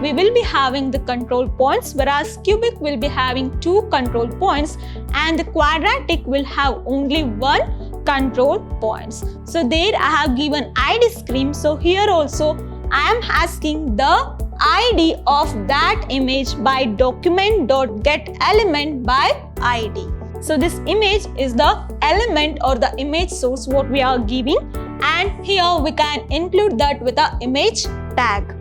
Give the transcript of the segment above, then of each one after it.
we will be having the control points, whereas cubic will be having 2 control points and the quadratic will have only 1 control points. So there I have given ID stream. So here also I am asking the ID of that image by document.getElement by ID. So this image is the element or the image source what we are giving, and here we can include that with the image tag.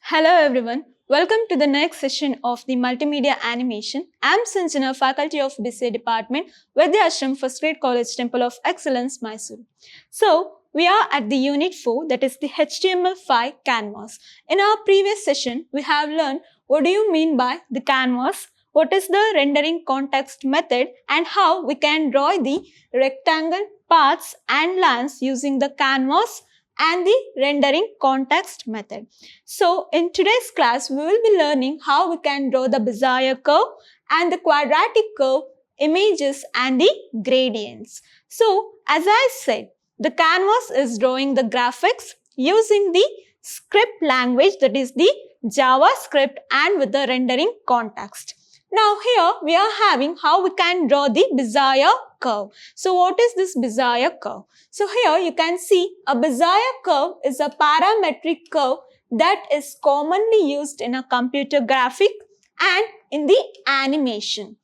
Hello everyone, welcome to the next session of the multimedia animation. I am Sanjana, faculty of BCA department, Vidhyaashram, First Grade College, Temple of Excellence, Mysuru. So we are at the unit 4, that is the HTML5 canvas. In our previous session, we have learned what do you mean by the canvas, what is the rendering context method, and how we can draw the rectangle paths and lines using the canvas and the rendering context method. So in today's class, we will be learning how we can draw the Bezier curve and the quadratic curve, images and the gradients. So as I said, the canvas is drawing the graphics using the script language, that is the JavaScript, and with the rendering context. Now here we are having how we can draw the Bezier curve. So what is this Bezier curve? So here you can see a Bezier curve is a parametric curve that is commonly used in a computer graphic and in the animation.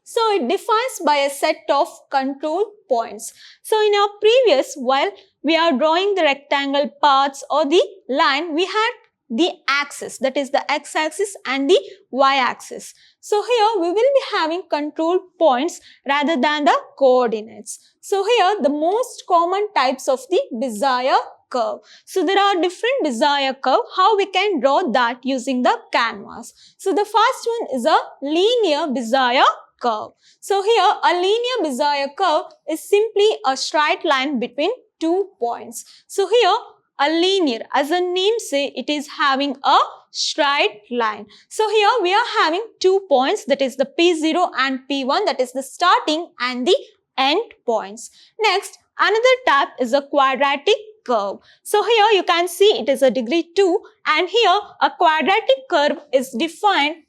So it defines by a set of control points. So in our previous, while we are drawing the rectangle paths or the line, we had the axis, that is the x-axis and the y-axis. So here we will be having control points rather than the coordinates. So here the most common types of the Bezier curve. So there are different Bezier curve, how we can draw that using the canvas. So the first one is a linear Bezier curve. So here a linear Bezier curve is simply a straight line between 2 points. So here a linear, as the name say, it is having a straight line. So here we are having 2 points, that is the P0 and P1, that is the starting and the end points. Next, another type is a quadratic curve. So here you can see it is a degree 2, and here a quadratic curve is defined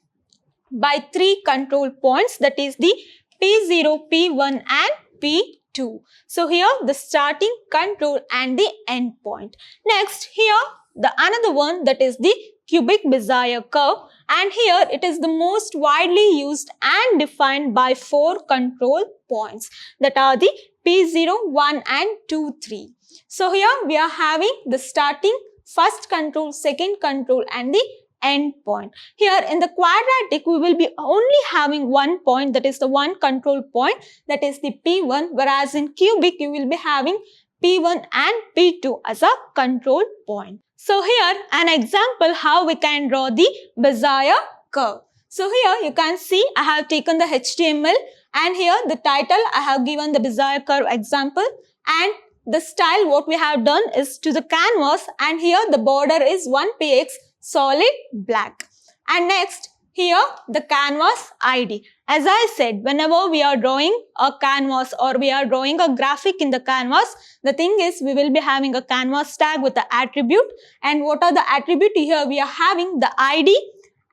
by 3 control points, that is the P0, P1 and P2. So here the starting, control and the end point. Next, here the another one, that is the cubic Bezier curve, and here it is the most widely used and defined by 4 control points, that are the P0, 1 and 2, 3. So here we are having the starting, first control, second control and the end point. Here in the quadratic we will be only having 1 point, that is the 1 control point, that is the P1, whereas in cubic you will be having P1 and P2 as a control point. So here an example how we can draw the Bezier curve. So here you can see I have taken the HTML, and here the title I have given the Bezier curve example, and the style what we have done is to the canvas, and here the border is 1px solid black. And next, here the canvas ID. As I said, whenever we are drawing a canvas or we are drawing a graphic in the canvas, the thing is we will be having a canvas tag with the attribute. And what are the attribute here? We are having the ID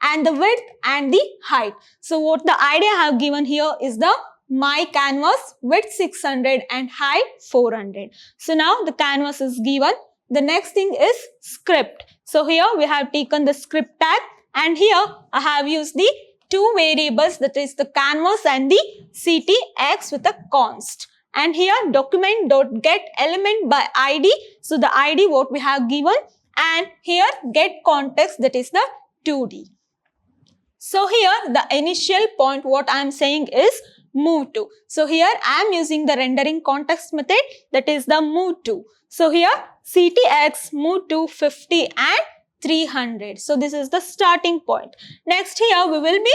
and the width and the height. So what the ID I have given here is the my canvas width 600 and height 400. So now the canvas is given. The next thing is script. So here we have taken the script tag, and here I have used the 2 variables, that is the canvas and the ctx with a const. And here document.getElement by ID. So the ID what we have given, and here get context, that is the 2D. So here the initial point what I am saying is move to. So here I am using the rendering context method, that is the move to. So here ctx move to 50 and 300. So this is the starting point. Next, here we will be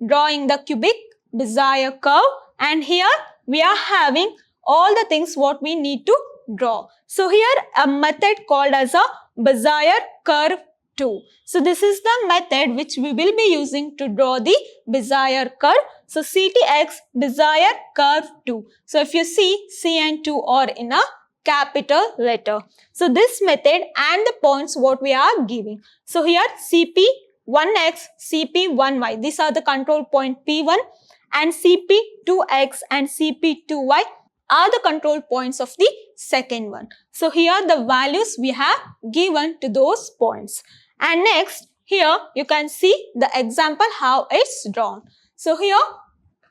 drawing the cubic Bezier curve, and here we are having all the things what we need to draw. So here a method called as a Bezier curve 2. So this is the method which we will be using to draw the Bezier curve. So ctx Bezier curve 2. So if you see, C and 2 are in a capital letter. So this method and the points what we are giving. So here CP1X, CP1Y, these are the control point P1, and CP2X and CP2Y are the control points of the second one. So here the values we have given to those points. And next, here you can see the example how it's drawn. So here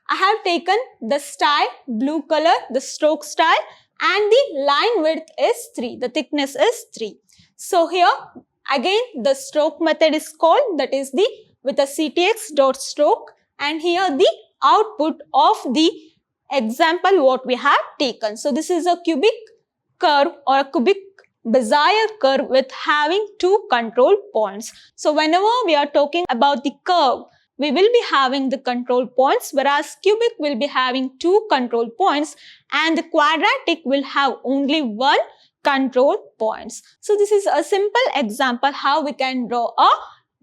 I have taken the style, blue color, the stroke style, and the line width is 3. The thickness is 3. So here again the stroke method is called, that is the with a CTX dot stroke, and here the output of the example what we have taken. So this is a cubic curve or a cubic Bezier curve with having 2 control points. So whenever we are talking about the curve, we will be having the control points, whereas cubic will be having 2 control points, and the quadratic will have only 1 control points. So this is a simple example how we can draw a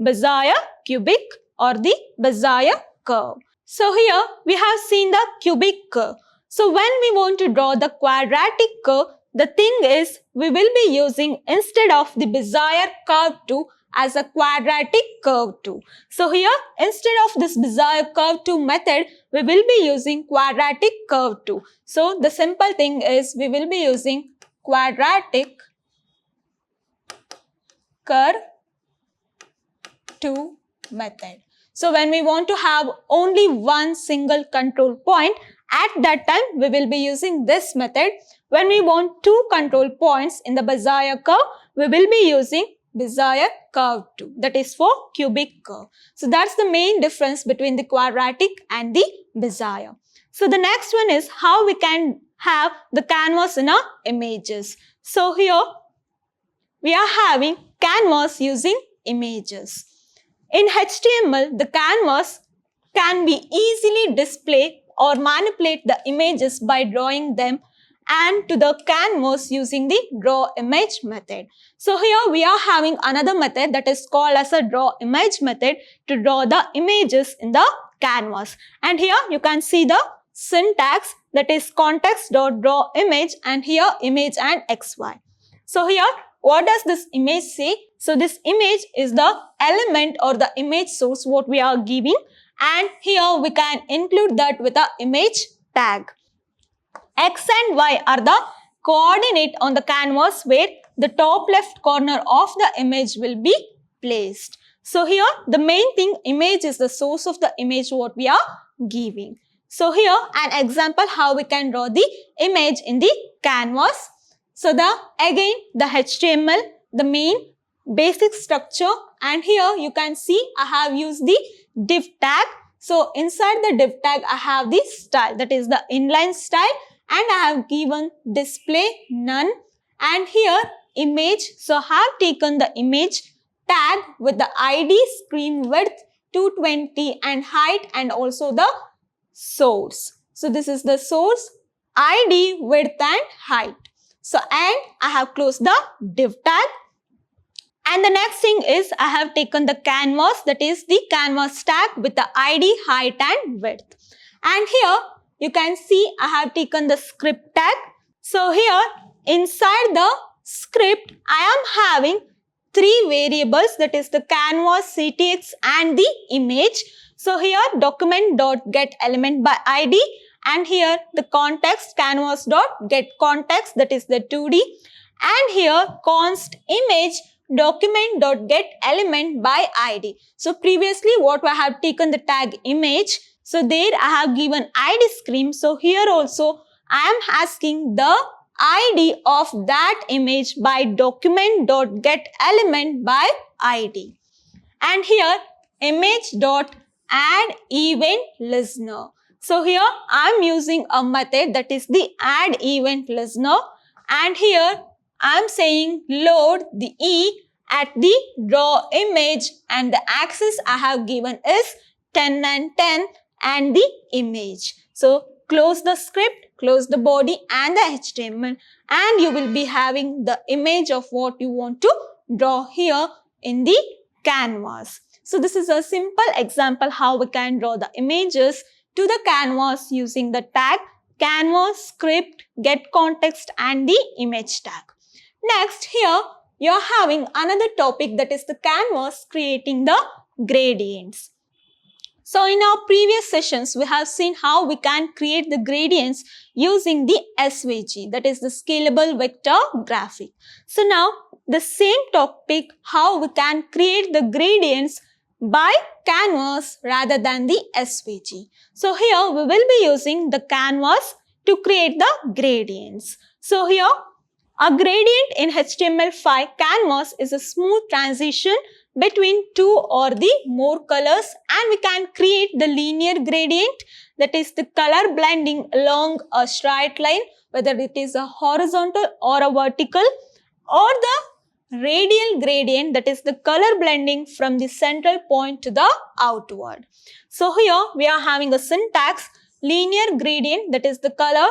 Bezier cubic or the Bezier curve. So here we have seen the cubic curve. So when we want to draw the quadratic curve, the thing is we will be using, instead of the Bezier curve 2, as a quadratic curve 2. So here instead of this Bezier curve 2 method, we will be using quadratic curve 2. So the simple thing is we will be using quadratic curve 2 method. So when we want to have only one single control point, at that time we will be using this method. When we want 2 control points in the Bezier curve, we will be using Bezier curve 2, that is for cubic curve. So that's the main difference between the quadratic and the Bezier. So the next one is how we can have the canvas in our images. So here we are having canvas using images. In HTML, the canvas can be easily display or manipulate the images by drawing them and to the canvas using the draw image method. So here we are having another method that is called as a draw image method to draw the images in the canvas. And here you can see the syntax, that is context.draw image, and here image and XY. So here what does this image say? So this image is the element or the image source what we are giving, and here we can include that with a image tag. X and Y are the coordinate on the canvas where the top left corner of the image will be placed. So here the main thing, image is the source of the image what we are giving. So here an example how we can draw the image in the canvas. So again the HTML, the main basic structure, and here you can see I have used the div tag. So inside the div tag I have the style, that is the inline style, and I have given display none, and here image. So I have taken the image tag with the ID, screen width 220 and height, and also the source. So this is the source, ID, width and height. So and I have closed the div tag. And the next thing is I have taken the canvas, that is the canvas tag with the ID, height and width. And here you can see I have taken the script tag. So here inside the script I am having 3 variables, that is the canvas, CTX and the image. So here document.getElement by ID, and here the context canvas.getContext, that is the 2D, and here const image document.getElement by ID. So previously what I have taken the tag image, so there I have given ID screen. So here also I am asking the ID of that image by document.getElement by ID. And here image.addEventListener. So here I am using a method, that is the addEventListener, and here I am saying load the E at the draw image, and the axis I have given is 10 and 10 and the image. So close the script, close the body and the HTML, and you will be having the image of what you want to draw here in the canvas. So this is a simple example how we can draw the images to the canvas using the tag canvas, script, get context and the image tag. Next, here you are having another topic, that is the canvas creating the gradients. So in our previous sessions, we have seen how we can create the gradients using the SVG, that is the scalable vector graphic. So now the same topic, how we can create the gradients by canvas rather than the SVG. So here we will be using the canvas to create the gradients. So here a gradient in HTML5 canvas is a smooth transition between two or the more colors, and we can create the linear gradient, that is the color blending along a straight line, whether it is a horizontal or a vertical, or the radial gradient, that is the color blending from the central point to the outward. So here we are having a syntax, linear gradient, that is the color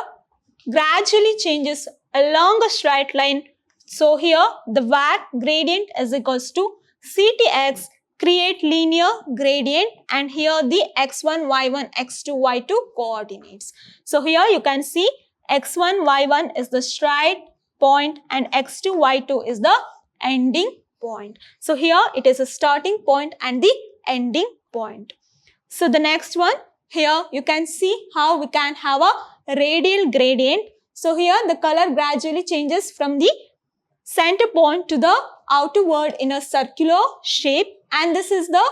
gradually changes along a straight line. So here the var gradient is equals to CTX create linear gradient, and here the x1, y1, x2, y2 coordinates. So here you can see x1, y1 is the straight point and x2, y2 is the ending point. So here it is a starting point and the ending point. So the next one, here you can see how we can have a radial gradient. So here the color gradually changes from the center point to the outward in a circular shape, and this is the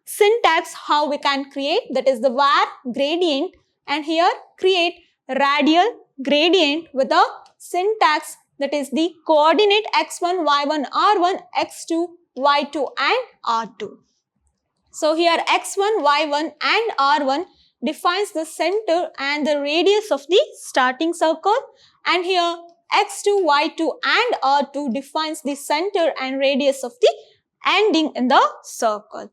syntax how we can create, that is the var gradient, and here create radial gradient with a syntax, that is the coordinate x1, y1, r1, x2, y2 and r2. So here x1, y1 and r1 defines the center and the radius of the starting circle, and here x2, y2 and r2 defines the center and radius of the ending in the circle.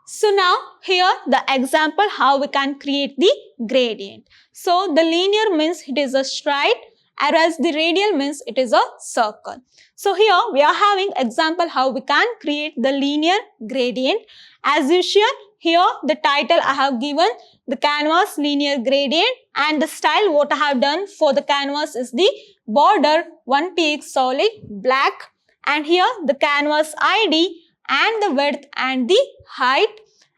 So now here the example how we can create the gradient. So the linear means it is a straight, whereas the radial means it is a circle. So here we are having example how we can create the linear gradient. As usual, here the title I have given the canvas linear gradient, and the style what I have done for the canvas is the border 1px solid black, and here the canvas ID and the width and the height,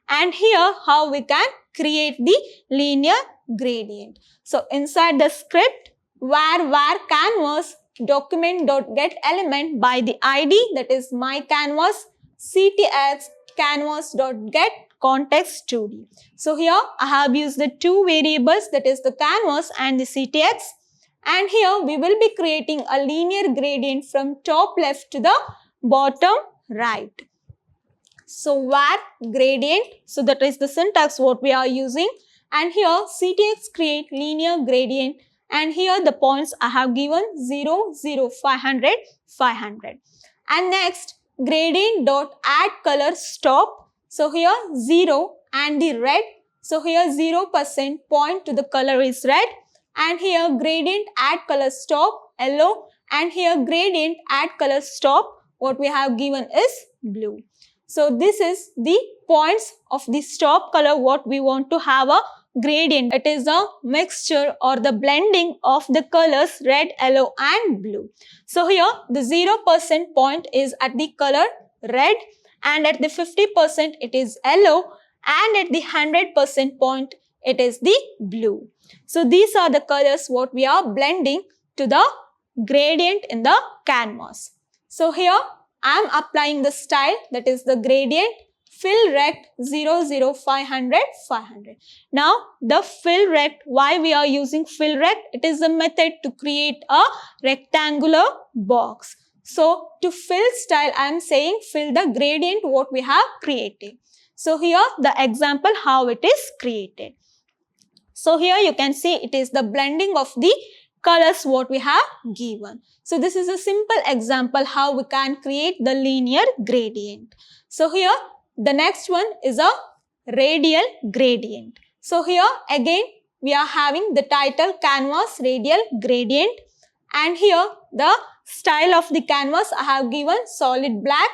and here how we can create the linear gradient. So inside the script var canvas document.getElement by the ID, that is my canvas, ctx canvas.get context 2D. So here I have used the two variables, that is the canvas and the ctx, and here we will be creating a linear gradient from top left to the bottom right. So var gradient, so that is the syntax what we are using, and here ctx create linear gradient, and here the points I have given 0, 0, 500, 500. And next gradient dot add color stop. So here 0 and the red. So here 0% point to the color is red, and here gradient add color stop yellow, and here gradient add color stop what we have given is blue. So this is the points of the stop color what we want to have a gradient. It is a mixture or the blending of the colors red, yellow and blue. So here the 0% point is at the color red, and at the 50% it is yellow, and at the 100% point it is the blue. So these are the colors what we are blending to the gradient in the canvas. So here I am applying the style, that is the gradient fill rect 0, 0, 500, 500. Now the fill rect, why we are using fill rect? It is a method to create a rectangular box. So to fill style I am saying fill the gradient what we have created. So here the example how it is created. So here you can see it is the blending of the colors what we have given. So this is a simple example how we can create the linear gradient. So here the next one is a radial gradient. So here again we are having the title canvas radial gradient, and here the style of the canvas I have given solid black,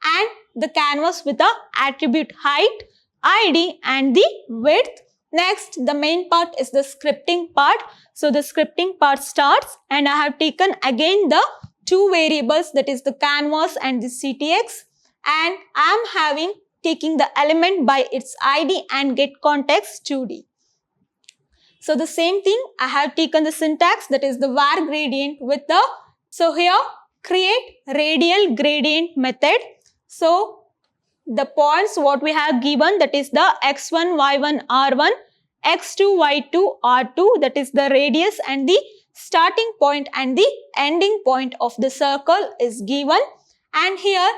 and the canvas with the attribute height, ID and the width, Next, the main part is the scripting part. So the scripting part starts, and I have taken again the two variables, that is the canvas and the CTX, and I am taking the element by its ID and get context 2D. So the same thing, I have taken the syntax, that is the var gradient with the, so here create radial gradient method. So the points what we have given, that is the x1, y1, r1, x2, y2, r2, that is the radius and the starting point and the ending point of the circle is given. And here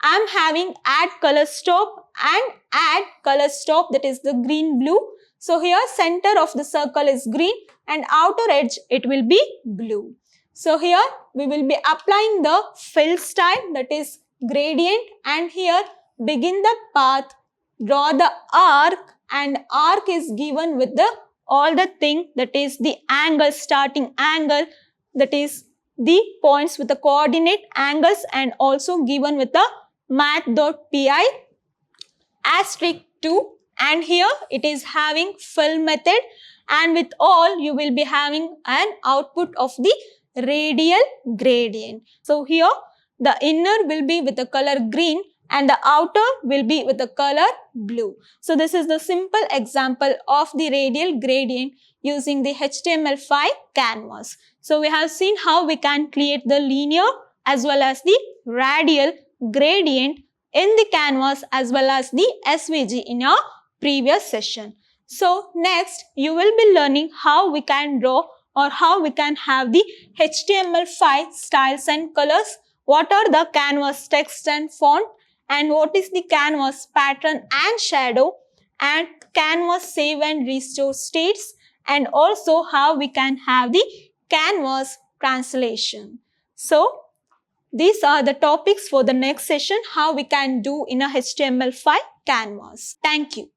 I am having add color stop and add color stop, that is the green blue. So here center of the circle is green and outer edge it will be blue. So here we will be applying the fill style, that is gradient, and here begin the path, draw the arc, and arc is given with the all the thing, that is the angle, starting angle, that is the points with the coordinate angles, and also given with the math.pi asterisk 2, and here it is having fill method, and with all you will be having an output of the radial gradient. So here the inner will be with the color green and the outer will be with the color blue. So this is the simple example of the radial gradient using the HTML5 canvas. So we have seen how we can create the linear as well as the radial gradient in the canvas as well as the SVG in our previous session. So next you will be learning how we can draw or how we can have the HTML5 styles and colors, what are the canvas text and font, and what is the canvas pattern and shadow, and canvas save and restore states, and also how we can have the canvas translation. So these are the topics for the next session, how we can do in a HTML5 canvas. Thank you.